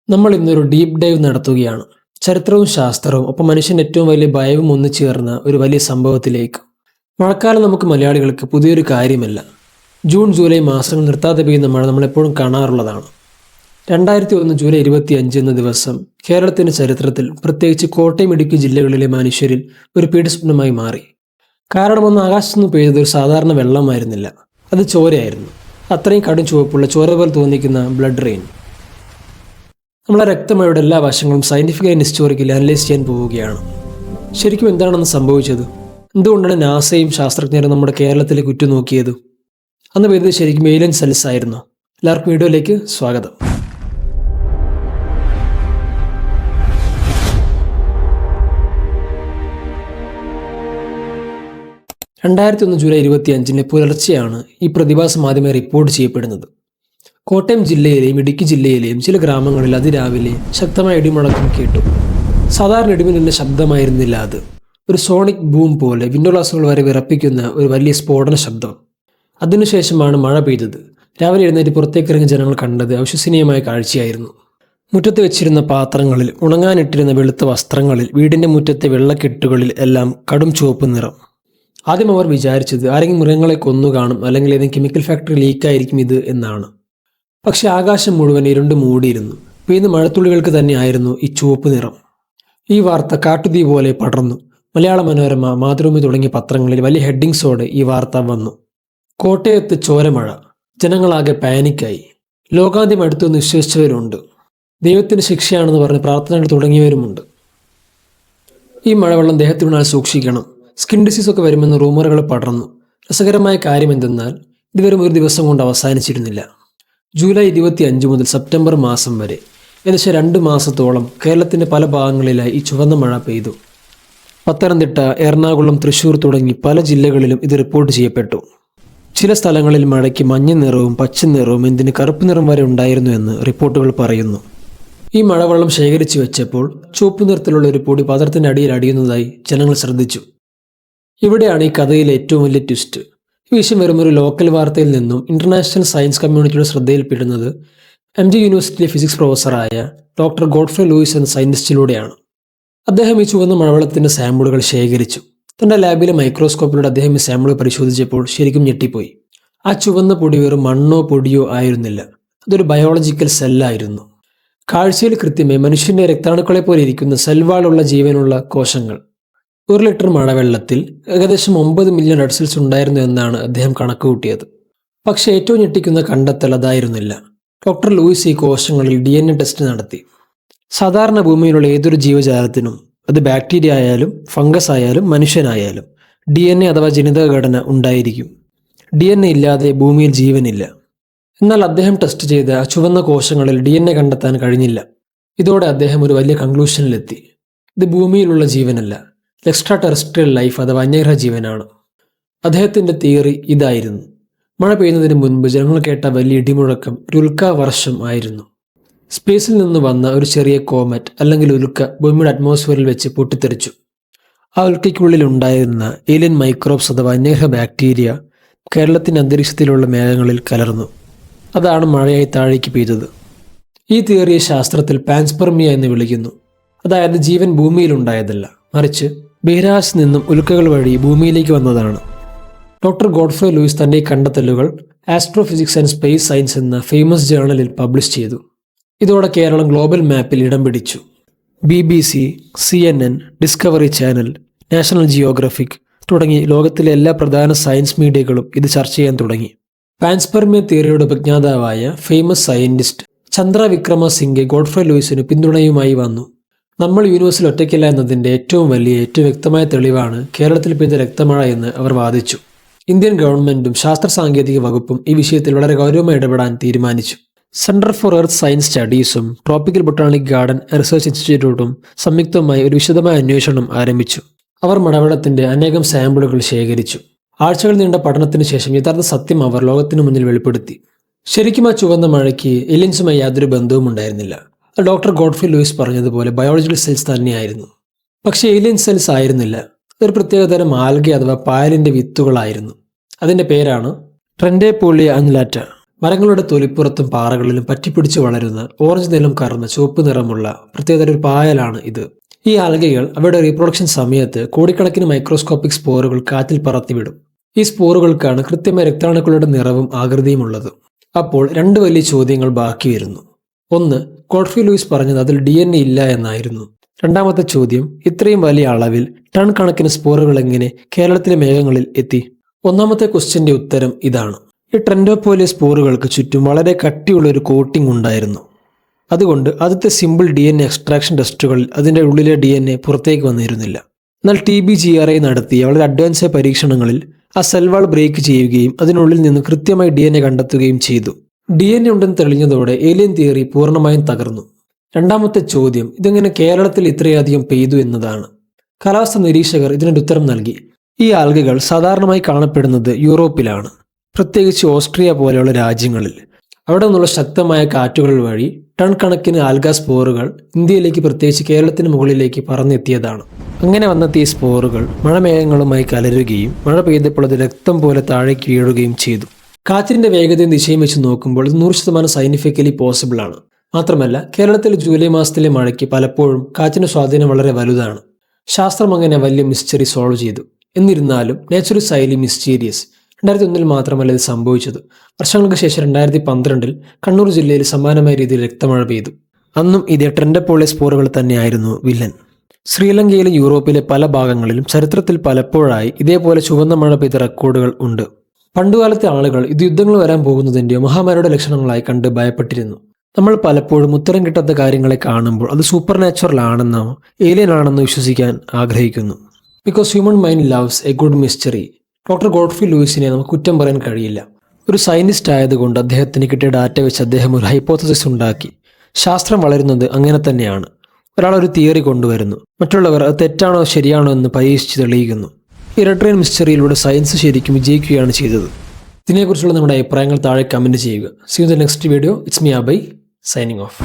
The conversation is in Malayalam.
നമ്മൾ ഇന്നൊരു ഡീപ്പ് ഡൈവ് നടത്തുകയാണ്. ചരിത്രവും ശാസ്ത്രവും ഒപ്പം മനുഷ്യന്റെ ഏറ്റവും വലിയ ഭയവും ഒന്നിച്ചേർന്ന ഒരു വലിയ സംഭവത്തിലേക്ക്. മഴക്കാലം നമുക്ക് മലയാളികൾക്ക് പുതിയൊരു കാര്യമല്ല. ജൂൺ ജൂലൈ മാസങ്ങൾ നിർത്താതെ പെയ്യുന്ന മഴ നമ്മളെപ്പോഴും കാണാറുള്ളതാണ്. 2001 ജൂലൈ 25 എന്ന ദിവസം കേരളത്തിന്റെ ചരിത്രത്തിൽ, പ്രത്യേകിച്ച് കോട്ടയം ഇടുക്കി ജില്ലകളിലെ മനുഷ്യരിൽ ഒരു പീഡസ്വപ്നമായി മാറി. കാരണമൊന്നും ആകാശത്തുനിന്ന് പെയ്തത് ഒരു സാധാരണ വെള്ളമായിരുന്നില്ല, അത് ചോരയായിരുന്നു. അത്രയും കടും ചുവപ്പുള്ള ചോര പോലെ തോന്നിക്കുന്ന ബ്ലഡ് റെയിൻ. നമ്മളെ രക്തമഴയുടെ എല്ലാ വശങ്ങളും സയന്റിഫിക് ആൻഡ് ഹിസ്റ്റോറിക്കലി അനലൈസ് ചെയ്യാൻ പോവുകയാണ്. ശരിക്കും എന്താണെന്ന് സംഭവിച്ചത്? എന്തുകൊണ്ടാണ് നാസയും ശാസ്ത്രജ്ഞരും നമ്മുടെ കേരളത്തിലേക്ക് ഉറ്റുനോക്കിയത്? അന്ന് പെയ്തത് ശരിക്കും ഏലിയൻ സെൽസ് ആയിരുന്നു? എല്ലാവർക്കും വീഡിയോയിലേക്ക് സ്വാഗതം. ജൂലൈ 25 പുലർച്ചെയാണ് ഈ പ്രതിഭാസം ആദ്യമായി റിപ്പോർട്ട് ചെയ്യപ്പെടുന്നത്. കോട്ടയം ജില്ലയിലെയും ഇടുക്കി ജില്ലയിലെയും ചില ഗ്രാമങ്ങളിൽ അതിരാവിലെ ശക്തമായ ഇടിമുഴക്കം കേട്ടു. സാധാരണ ഇടിമിന്നലിന്റെ ശബ്ദമായിരുന്നില്ല അത്. ഒരു സോണിക് ബൂം പോലെ വിൻഡോ ഗ്ലാസുകൾ വരെ വിറപ്പിക്കുന്ന ഒരു വലിയ സ്ഫോടന ശബ്ദം. അതിനുശേഷമാണ് മഴ പെയ്തത്. രാവിലെ എഴുന്നേറ്റ് പുറത്തേക്കിറങ്ങിയ ജനങ്ങൾ കണ്ടത് അവിശ്വസനീയമായ കാഴ്ചയായിരുന്നു. മുറ്റത്ത് വെച്ചിരുന്ന പാത്രങ്ങളിൽ, ഉണങ്ങാനിട്ടിരുന്ന വെളുത്ത വസ്ത്രങ്ങളിൽ, വീടിന്റെ മുറ്റത്തെ വെള്ളക്കെട്ടുകളിൽ എല്ലാം കടും ചുവപ്പ് നിറം. ആദ്യം അവർ വിചാരിച്ചത് ആരെങ്കിലും മൃഗങ്ങളെ കൊന്നു കാണും, അല്ലെങ്കിൽ ഏതെങ്കിലും കെമിക്കൽ ഫാക്ടറി ലീക്കായിരിക്കും ഇത് എന്നാണ്. പക്ഷെ ആകാശം മുഴുവൻ ഇരുണ്ട് മൂടിയിരുന്നു. പെയ്യുന്ന മഴത്തുള്ളികൾക്ക് തന്നെയായിരുന്നു ഈ ചുവപ്പ് നിറം. ഈ വാർത്ത കാട്ടുതീ പോലെ പടർന്നു. മലയാള മനോരമ, മാതൃഭൂമി തുടങ്ങിയ പത്രങ്ങളിൽ വലിയ ഹെഡിങ്സോടെ ഈ വാർത്ത വന്നു. കോട്ടയത്ത് ചോരമഴ. ജനങ്ങളാകെ പാനിക്കായി. ലോകാന്ത്യം അടുത്തെന്ന് വിശ്വസിച്ചവരുണ്ട്. ദൈവത്തിന് ശിക്ഷയാണെന്ന് പറഞ്ഞ് പ്രാർത്ഥനകൾ തുടങ്ങിയവരുമുണ്ട്. ഈ മഴവെള്ളം ദേഹത്ത് വീണാൽ സൂക്ഷിക്കണം, സ്കിൻ ഡിസീസ് ഒക്കെ വരുമെന്ന് റൂമറുകൾ പടർന്നു. രസകരമായ കാര്യം എന്തെന്നാൽ ഇതുവരെ ഒരു ദിവസം കൊണ്ട് അവസാനിച്ചിരുന്നില്ല. ജൂലൈ 25 മുതൽ സെപ്റ്റംബർ മാസം വരെ ഏകദേശം 2 മാസത്തോളം കേരളത്തിന്റെ പല ഭാഗങ്ങളിലായി ഈ ചുവന്ന മഴ പെയ്തു. പത്തനംതിട്ട, എറണാകുളം, തൃശൂർ തുടങ്ങി പല ജില്ലകളിലും ഇത് റിപ്പോർട്ട് ചെയ്യപ്പെട്ടു. ചില സ്ഥലങ്ങളിൽ മഴയ്ക്ക് മഞ്ഞ നിറവും പച്ച നിറവും, എന്തിന് കറുപ്പ് നിറം വരെ ഉണ്ടായിരുന്നു എന്ന് റിപ്പോർട്ടുകൾ പറയുന്നു. ഈ മഴവെള്ളം ശേഖരിച്ചു വെച്ചപ്പോൾ ചുവപ്പ് നിറത്തിലുള്ള ഒരു പൊടി പാത്രത്തിന്റെ അടിയിൽ അടിയുന്നതായി ജനങ്ങൾ ശ്രദ്ധിച്ചു. ഇവിടെയാണ് ഈ കഥയിലെ ഏറ്റവും വലിയ ട്വിസ്റ്റ്. ഈ വിഷയം വെറും ഒരു ലോക്കൽ വാർത്തയിൽ നിന്നും ഇന്റർനാഷണൽ സയൻസ് കമ്മ്യൂണിറ്റിയുടെ ശ്രദ്ധയിൽപ്പെടുന്നത് MG യൂണിവേഴ്സിറ്റിയിലെ ഫിസിക്സ് പ്രൊഫസറായ ഡോക്ടർ ഗോഡ്ഫ്രെ ലൂയിസ് എന്ന സയന്റിസ്റ്റിലൂടെയാണ്. അദ്ദേഹം ഈ ചുവന്ന മഴവെള്ളത്തിന്റെ സാമ്പിളുകൾ ശേഖരിച്ചു. തന്റെ ലാബിലെ മൈക്രോസ്കോപ്പിലൂടെ അദ്ദേഹം ഈ സാമ്പിൾ പരിശോധിച്ചപ്പോൾ ശരിക്കും ഞെട്ടിപ്പോയി. ആ ചുവന്ന പൊടി വെറും മണ്ണോ പൊടിയോ ആയിരുന്നില്ല, അതൊരു ബയോളജിക്കൽ സെല്ലായിരുന്നു. കാഴ്ചയിൽ കൃത്യമായി മനുഷ്യന്റെ രക്താണുക്കളെ പോലെ ഇരിക്കുന്ന സെൽവാളുള്ള ജീവനുള്ള കോശങ്ങൾ. 1 ലിറ്റർ മഴവെള്ളത്തിൽ ഏകദേശം 9 മില്യൺ റെഡ് സെൽസ് ഉണ്ടായിരുന്നു എന്നാണ് അദ്ദേഹം കണക്കുകൂട്ടിയത്. പക്ഷെ ഏറ്റവും ഞെട്ടിക്കുന്ന കണ്ടെത്തൽ അതായിരുന്നില്ല. ഡോക്ടർ ലൂയിസ് ഈ കോശങ്ങളിൽ DNA ടെസ്റ്റ് നടത്തി. സാധാരണ ഭൂമിയിലുള്ള ഏതൊരു ജീവജാലത്തിനും, അത് ബാക്ടീരിയ ആയാലും ഫംഗസ് ആയാലും മനുഷ്യനായാലും, DNA അഥവാ ജനിതക ഘടന ഉണ്ടായിരിക്കും. DNA ഇല്ലാതെ ഭൂമിയിൽ ജീവനില്ല. എന്നാൽ അദ്ദേഹം ടെസ്റ്റ് ചെയ്ത ആ ചുവന്ന കോശങ്ങളിൽ DNA കണ്ടെത്താൻ കഴിഞ്ഞില്ല. ഇതോടെ അദ്ദേഹം ഒരു വലിയ കൺക്ലൂഷനിലെത്തി. ഇത് ഭൂമിയിലുള്ള ജീവനല്ല, എക്സ്ട്രാ ടെറസ്ട്രിയൽ ലൈഫ് അഥവാ അന്യഗ്രഹ ജീവനാണ്. അദ്ദേഹത്തിന്റെ തിയറി ഇതായിരുന്നു. മഴ പെയ്യുന്നതിന് മുൻപ് ജനങ്ങൾ കേട്ട വലിയ ഇടിമുഴക്കം ഒരു ഉൽക്കാവർഷം ആയിരുന്നു. സ്പേസിൽ നിന്ന് വന്ന ഒരു ചെറിയ കോമറ്റ് അല്ലെങ്കിൽ ഉൽക്ക ഭൂമിയുടെ അറ്റ്മോസ്ഫിയറിൽ വെച്ച് പൊട്ടിത്തെറിച്ചു. ആ ഉൽക്കയ്ക്കുള്ളിൽ ഉണ്ടായിരുന്ന ഏലിയൻ മൈക്രോബ്സ് അഥവാ അന്യഗ്രഹ ബാക്ടീരിയ കേരളത്തിന്റെ അന്തരീക്ഷത്തിലുള്ള മേഘങ്ങളിൽ കലർന്നു. അതാണ് മഴയായി താഴേക്ക് പെയ്തത്. ഈ തിയറിയെ ശാസ്ത്രത്തിൽ പാൻസ്പെർമിയ എന്ന് വിളിക്കുന്നു. അതായത് ജീവൻ ഭൂമിയിൽ ഉണ്ടായതല്ല, മറിച്ച് ബഹിരാകാശത്ത് നിന്നും ഉൽക്കകൾ വഴി ഭൂമിയിലേക്ക് വന്നതാണ്. ഡോക്ടർ ഗോഡ്ഫ്രെ ലൂയിസ് തന്റെ ഈ കണ്ടെത്തലുകൾ ആസ്ട്രോഫിസിക്സ് ആൻഡ് സ്പേസ് സയൻസ് എന്ന ഫേമസ് ജേണലിൽ പബ്ലിഷ് ചെയ്തു. ഇതോടെ കേരളം ഗ്ലോബൽ മാപ്പിൽ ഇടം പിടിച്ചു. BBC, CNN, discovery channel, national Geographic തുടങ്ങി ലോകത്തിലെ എല്ലാ പ്രധാന സയൻസ് മീഡിയകളും ഇത് ചർച്ച ചെയ്യാൻ തുടങ്ങി. പാൻസ്പെർമിയ തിയറിയുടെ ഉപജ്ഞാതാവായ famous scientist Chandra Wickramasinghe Godfrey ലൂയിസിന് പിന്തുണയുമായി വന്നു. നമ്മൾ യൂണിവേഴ്സിൽ ഒറ്റയ്ക്കല്ല എന്നതിന്റെ ഏറ്റവും വ്യക്തമായ തെളിവാണ് കേരളത്തിൽ പെയ്ത രക്തമഴ എന്ന് അവർ വാദിച്ചു. ഇന്ത്യൻ ഗവൺമെന്റും ശാസ്ത്ര സാങ്കേതിക വകുപ്പും ഈ വിഷയത്തിൽ വളരെ ഗൗരവമായി ഇടപെടാൻ തീരുമാനിച്ചു. സെന്റർ ഫോർ എർത്ത് സയൻസ് സ്റ്റഡീസും ട്രോപ്പിക്കൽ ബൊട്ടാണിക് ഗാർഡൻ റിസർച്ച് ഇൻസ്റ്റിറ്റ്യൂട്ടും സംയുക്തമായി ഒരു വിശദമായ അന്വേഷണം ആരംഭിച്ചു. അവർ മഴവെള്ളത്തിന്റെ അനേകം സാമ്പിളുകൾ ശേഖരിച്ചു. ആഴ്ചകൾ നീണ്ട പഠനത്തിന് ശേഷം യഥാർത്ഥ സത്യം അവർ ലോകത്തിനു മുന്നിൽ വെളിപ്പെടുത്തി. ശരിക്കും ആ ചുവന്ന മഴയ്ക്ക് ഏലിയൻസുമായി യാതൊരു ബന്ധവും ഉണ്ടായിരുന്നില്ല. ഡോക്ടർ ഗോഡ്ഫ്രെ ലൂയിസ് പറഞ്ഞതുപോലെ ബയോളജിക്കൽ സെൽസ് തന്നെയായിരുന്നു. പക്ഷേ ഏലിയൻ സെൽസ് ആയിരുന്നില്ല. ഒരു പ്രത്യേകതരം ആൽഗെ അഥവാ പായലിന്റെ വിത്തുകളായിരുന്നു. അതിന്റെ പേരാണ് ട്രെൻഡേപോളിയ അൻലാറ്റ. മരങ്ങളുടെ തൊലിപ്പുറത്തും പാറകളിലും പറ്റിപ്പിടിച്ച് വളരുന്ന ഓറഞ്ച് നിലം കറന്ന ചുവപ്പ് നിറമുള്ള പ്രത്യേകതര ഒരു പായലാണ് ഇത്. ഈ ആൽഗകൾ അവയുടെ റീപ്രൊഡക്ഷൻ സമയത്ത് കോടിക്കണക്കിന് മൈക്രോസ്കോപ്പിക് സ്പോറുകൾ കാറ്റിൽ പറത്തിവിടും. ഈ സ്പോറുകൾക്കാണ് കൃത്യമായ രക്താണുക്കളുടെ നിറവും ആകൃതിയും ഉള്ളത്. അപ്പോൾ രണ്ട് വലിയ ചോദ്യങ്ങൾ ബാക്കി വരുന്നു. ഒന്ന്, ഗോഡ്ഫ്രി ലൂയിസ് പറഞ്ഞത് അതിൽ DNA ഇല്ല എന്നായിരുന്നു. രണ്ടാമത്തെ ചോദ്യം, ഇത്രയും വലിയ അളവിൽ ടൺ കണക്കിന് സ്പോറുകൾ എങ്ങനെ കേരളത്തിലെ മേഘങ്ങളിൽ എത്തി? ഒന്നാമത്തെ ക്വസ്റ്റ്യന്റെ ഉത്തരം ഇതാണ്. ഈ ട്രെൻഡോപോലിയ സ്പോറുകൾക്ക് ചുറ്റും വളരെ കട്ടിയുള്ള ഒരു കോട്ടിംഗ് ഉണ്ടായിരുന്നു. അതുകൊണ്ട് ആദ്യത്തെ സിമ്പിൾ DNA എക്സ്ട്രാക്ഷൻ ടെസ്റ്റുകളിൽ അതിൻ്റെ ഉള്ളിലെ DNA പുറത്തേക്ക് വന്നിരുന്നില്ല. എന്നാൽ TBGRI നടത്തിയ വളരെ അഡ്വാൻസ് പരീക്ഷണങ്ങളിൽ ആ സെൽവാൾ ബ്രേക്ക് ചെയ്യുകയും അതിനുള്ളിൽ നിന്ന് കൃത്യമായി DNA കണ്ടെത്തുകയും ചെയ്തു. DNA ഉണ്ടെന്ന് തെളിഞ്ഞതോടെ ഏലിയൻ തിയറി പൂർണ്ണമായും തകർന്നു. രണ്ടാമത്തെ ചോദ്യം, ഇതെങ്ങനെ കേരളത്തിൽ ഇത്രയധികം പെയ്തു എന്നതാണ്. കാലാവസ്ഥ നിരീക്ഷകർ ഇതിനൊരു ഉത്തരം നൽകി. ഈ ആൽഗകൾ സാധാരണമായി കാണപ്പെടുന്നത് യൂറോപ്പിലാണ്, പ്രത്യേകിച്ച് ഓസ്ട്രിയ പോലെയുള്ള രാജ്യങ്ങളിൽ. അവിടെ നിന്നുള്ള ശക്തമായ കാറ്റുകൾ വഴി ടൺ കണക്കിന് ആൽഗ സ്പോറുകൾ ഇന്ത്യയിലേക്ക്, പ്രത്യേകിച്ച് കേരളത്തിന് മുകളിലേക്ക് പറന്നെത്തിയതാണ്. അങ്ങനെ വന്നെത്തിയ സ്പോറുകൾ മഴമേഘങ്ങളുമായി കലരുകയും മഴ പെയ്തപ്പോൾ അത് രക്തം പോലെ താഴേക്ക് വീഴുകയും ചെയ്തു. കാറ്റിന്റെ വേഗതയും ദിശയും വെച്ച് നോക്കുമ്പോൾ ഇത് 100% സയന്റിഫിക്കലി പോസിബിൾ ആണ്. മാത്രമല്ല, കേരളത്തിൽ ജൂലൈ മാസത്തിലെ മഴയ്ക്ക് പലപ്പോഴും കാറ്റിന്റെ സ്വാധീനം വളരെ വലുതാണ്. ശാസ്ത്രം അങ്ങനെ വലിയ മിസ്റ്ററി സോൾവ് ചെയ്തു. എന്നിരുന്നാലും നേച്ചർ ഈസ് ഹൈലി മിസ്റ്റീരിയസ്. 2001 മാത്രമല്ല ഇത് സംഭവിച്ചത്. വർഷങ്ങൾക്ക് ശേഷം 2012 കണ്ണൂർ ജില്ലയിൽ സമാനമായ രീതിയിൽ രക്തമഴ പെയ്തു. അന്നും ഇതേ ട്രെൻഡോപോളിയ സ്പോറുകൾ തന്നെയായിരുന്നു വില്ലൻ. ശ്രീലങ്കയിലും യൂറോപ്പിലെ പല ഭാഗങ്ങളിലും ചരിത്രത്തിൽ പലപ്പോഴായി ഇതേപോലെ ചുവന്ന മഴ പെയ്ത റെക്കോർഡുകൾ ഉണ്ട്. പണ്ടുകാലത്തെ ആളുകൾ ഇത് യുദ്ധങ്ങൾ വരാൻ പോകുന്നതിൻ്റെയോ മഹാമാരിയുടെ ലക്ഷണങ്ങളായി കണ്ട് ഭയപ്പെട്ടിരുന്നു. നമ്മൾ പലപ്പോഴും ഉത്തരം കിട്ടാത്ത കാര്യങ്ങളെ കാണുമ്പോൾ അത് സൂപ്പർ നാച്ചുറൽ ആണെന്നോ ഏലിയൻ ആണെന്നോ വിശ്വസിക്കാൻ ആഗ്രഹിക്കുന്നു. Because human mind loves a good mystery. Doctor Godfrey ലൂയിസിനെ നമുക്ക് കുറ്റം പറയാൻ കഴിയില്ല. ഒരു സയന്റിസ്റ്റ് ആയതുകൊണ്ട് അദ്ദേഹത്തിന് കിട്ടിയ ഡാറ്റ വെച്ച് അദ്ദേഹം ഒരു ഹൈപ്പോത്തസിസ് ഉണ്ടാക്കി. ശാസ്ത്രം വളരുന്നത് അങ്ങനെ തന്നെയാണ്. ഒരാൾ ഒരു തിയറി കൊണ്ടുവരുന്നു, മറ്റുള്ളവർ അത് തെറ്റാണോ ശരിയാണോ എന്ന് പരീക്ഷിച്ച് തെളിയിക്കുന്നു. ഇരട്രിയൻ മിസ്റ്ററിയിലൂടെ സയൻസ് ശരിക്കും വിജയിക്കുകയാണ് ചെയ്തത്. ഇതിനെക്കുറിച്ചുള്ള നമ്മുടെ അഭിപ്രായങ്ങൾ താഴെ കമൻറ്റ് ചെയ്യുക. See you in the next video. It's me Abhay, signing of.